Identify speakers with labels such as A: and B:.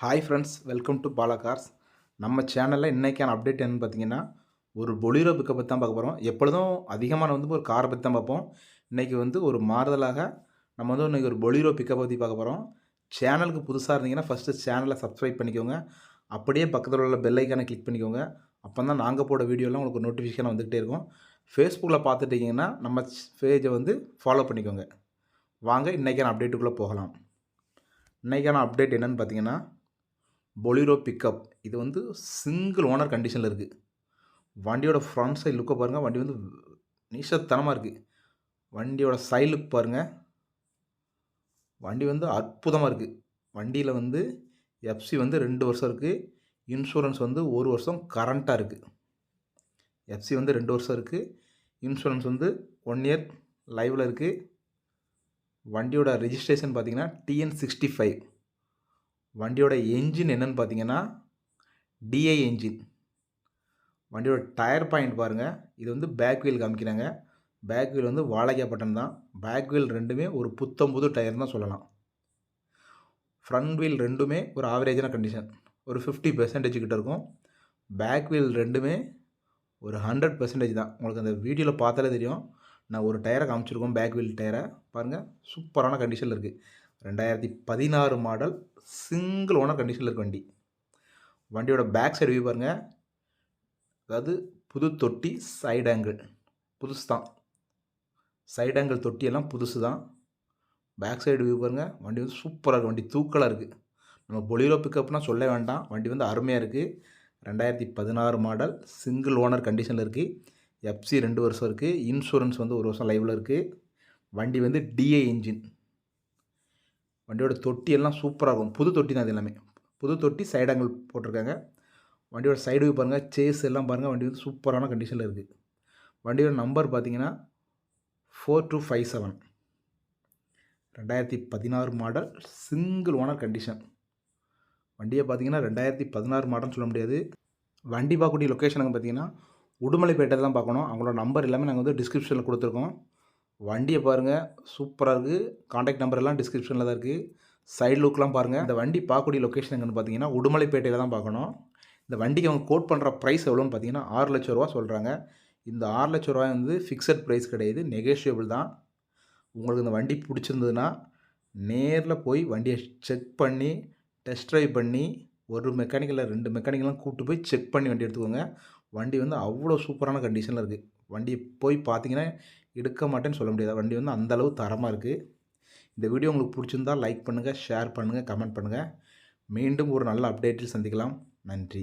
A: Hi friends, welcome to Bala cars. நம்ம சேனலில் இன்றைக்கான அப்டேட் என்னென்னு பார்த்தீங்கன்னா, ஒரு பொலீரோ பிக்கப் பற்றி தான் பார்க்க போகிறோம். எப்பொழுதும் அதிகமாக ஒரு காரை பற்றி தான் பார்ப்போம். இன்றைக்கி ஒரு மாறுதலாக நம்ம இன்றைக்கி ஒரு பொலீரோ பிக்கப் பற்றி பார்க்க போகிறோம். சேனலுக்கு புதுசாக இருந்தீங்கன்னா ஃபஸ்ட்டு சேனலை சப்ஸ்கிரைப் பண்ணிக்கோங்க. அப்படியே பக்கத்தில் உள்ள பெல் ஐக்கானை கிளிக் பண்ணிக்கோங்க. அப்போ தான் நாங்கள் போட வீடியோலாம் உங்களுக்கு நோட்டிஃபிகேஷன் வந்துகிட்டே இருக்கும். ஃபேஸ்புக்கில் பார்த்துட்டிங்கன்னா நம்ம பேஜை ஃபாலோ பண்ணிக்கோங்க. வாங்க இன்றைக்கான அப்டேட்டுக்குள்ளே போகலாம். இன்றைக்கான அப்டேட் என்னென்னு பார்த்தீங்கன்னா, பொலீரோ பிக்கப் இது சிங்கிள் ஓனர் கண்டிஷனில் இருக்குது. வண்டியோட ஃப்ரண்ட் சைடு லுக்கை பாருங்கள். வண்டி நீசத்தனமாக இருக்குது. வண்டியோட சைடு லுக் பாருங்கள். வண்டி அற்புதமாக இருக்குது. வண்டியில் எஃப்சி 2 வருஷம் இருக்குது. இன்சூரன்ஸ் 1 வருஷம் கரண்ட்டாக இருக்குது. எஃப்சி 2 வருஷம் இருக்குது. இன்சூரன்ஸ் 1 இயர் லைவில் இருக்குது. வண்டியோட ரெஜிஸ்ட்ரேஷன் பார்த்தீங்கன்னா TN65. வண்டியோட என்ஜின் என்னென்னு பார்த்தீங்கன்னா டிஐ என்ஜின். வண்டியோட டயர் பாயிண்ட் பாருங்கள். இது பேக் வீல் காமிக்கிறாங்க. பேக் வீல் வாழைக்கா பட்டன் தான். பேக் வீல் ரெண்டுமே ஒரு புத்தம்புது டயர் தான் சொல்லலாம். ஃப்ரண்ட் வீல் ரெண்டுமே ஒரு ஆவரேஜான கண்டிஷன், ஒரு 50% கிட்ட இருக்கும். பேக் வீல் ரெண்டுமே ஒரு 100% தான். உங்களுக்கு அந்த வீடியோவில் பார்த்தாலே தெரியும். நான் ஒரு டயரை காமிச்சிருக்கோம், பேக் வீல் டயரை பாருங்கள். சூப்பரான கண்டிஷனில் இருக்குது. 2016 மாடல், சிங்கிள் ஓனர் கண்டிஷனில் இருக்க வண்டி. வண்டியோட பேக் சைடு வியூ பாருங்கள். அதாவது புது தொட்டி, சைடு ஆங்கிள் புதுசு தான். சைடு ஆங்கிள் தொட்டியெல்லாம் புதுசு தான். பேக் சைடு வியூ பாருங்கள். வண்டி சூப்பராக இருக்குது. வண்டி தூக்கலாக இருக்குது. நம்ம பொலீரோ பிக்கப்னால் சொல்ல வேண்டாம். வண்டி அருமையாக இருக்குது. 2016 மாடல், சிங்கிள் ஓனர் கண்டிஷனில் இருக்குது. எஃப்சி 2 வருஷம் இருக்குது. இன்சூரன்ஸ் 1 வருஷம் லைவில் இருக்குது. வண்டி டிஐ என்ஜின். வண்டியோட தொட்டியெல்லாம் சூப்பராக இருக்கும். புது தொட்டி தான். அது எல்லாமே புது தொட்டி, சைடு ஆங்கிள் போட்டிருக்காங்க. வண்டியோட சைடு வியூ பாருங்கள். சேஸ் எல்லாம் பாருங்கள். வண்டி சூப்பரான கண்டிஷனில் இருக்குது. வண்டியோட நம்பர் பார்த்தீங்கன்னா 4257. 2016 மாடல், சிங்கிள் ஓனர் கண்டிஷன். வண்டியை பார்த்தீங்கன்னா 2016 மாடல்னு சொல்ல முடியாது. வண்டி பார்க்கக்கூடிய லொக்கேஷனுக்கு பார்த்தீங்கன்னா உடுமலைப்பேட்டை தான் பார்க்கணும். அவங்களோட நம்பர் எல்லாமே நாங்கள் டிஸ்கிரிப்ஷனில் கொடுத்துருக்கோம். வண்டியை பாருங்கள், சூப்பராக இருக்குது. காண்டாக்ட் நம்பர் எல்லாம் டிஸ்கிரிப்ஷனில் தான் இருக்குது. சைடு லுக்லாம் பாருங்கள். இந்த வண்டி பார்க்கக்கூடிய லொக்கேஷன் எங்கன்னு பார்த்தீங்கன்னா உடுமலைப்பேட்டையில் தான் பார்க்கணும். இந்த வண்டிக்கு அவங்க கோட் பண்ணுற ப்ரைஸ் எவ்வளோன்னு பார்த்தீங்கன்னா 6 லட்ச ரூபா சொல்கிறாங்க. இந்த 6 லட்ச ரூபாய் ஃபிக்ஸட் ப்ரைஸ் கிடையாது, நெகோஷியபிள் தான். உங்களுக்கு இந்த வண்டி பிடிச்சிருந்ததுன்னா நேரில் போய் வண்டியை செக் பண்ணி, டெஸ்ட் ட்ரைவ் பண்ணி, ஒரு மெக்கானிக்கில் 2 மெக்கானிக்கெலாம் கூப்பிட்டு போய் செக் பண்ணி வண்டி எடுத்துக்கோங்க. வண்டி அவ்வளோ சூப்பரான கண்டிஷனில் இருக்குது. வண்டியை போய் பார்த்தீங்கன்னா எடுக்க மாட்டேன்னு சொல்ல முடியாது. வண்டி அந்தளவு தரமாக இருக்குது. இந்த வீடியோ உங்களுக்கு பிடிச்சிருந்தால் லைக் பண்ணுங்கள், ஷேர் பண்ணுங்கள், கமெண்ட் பண்ணுங்கள். மீண்டும் ஒரு நல்ல அப்டேட்டில் சந்திக்கலாம். நன்றி.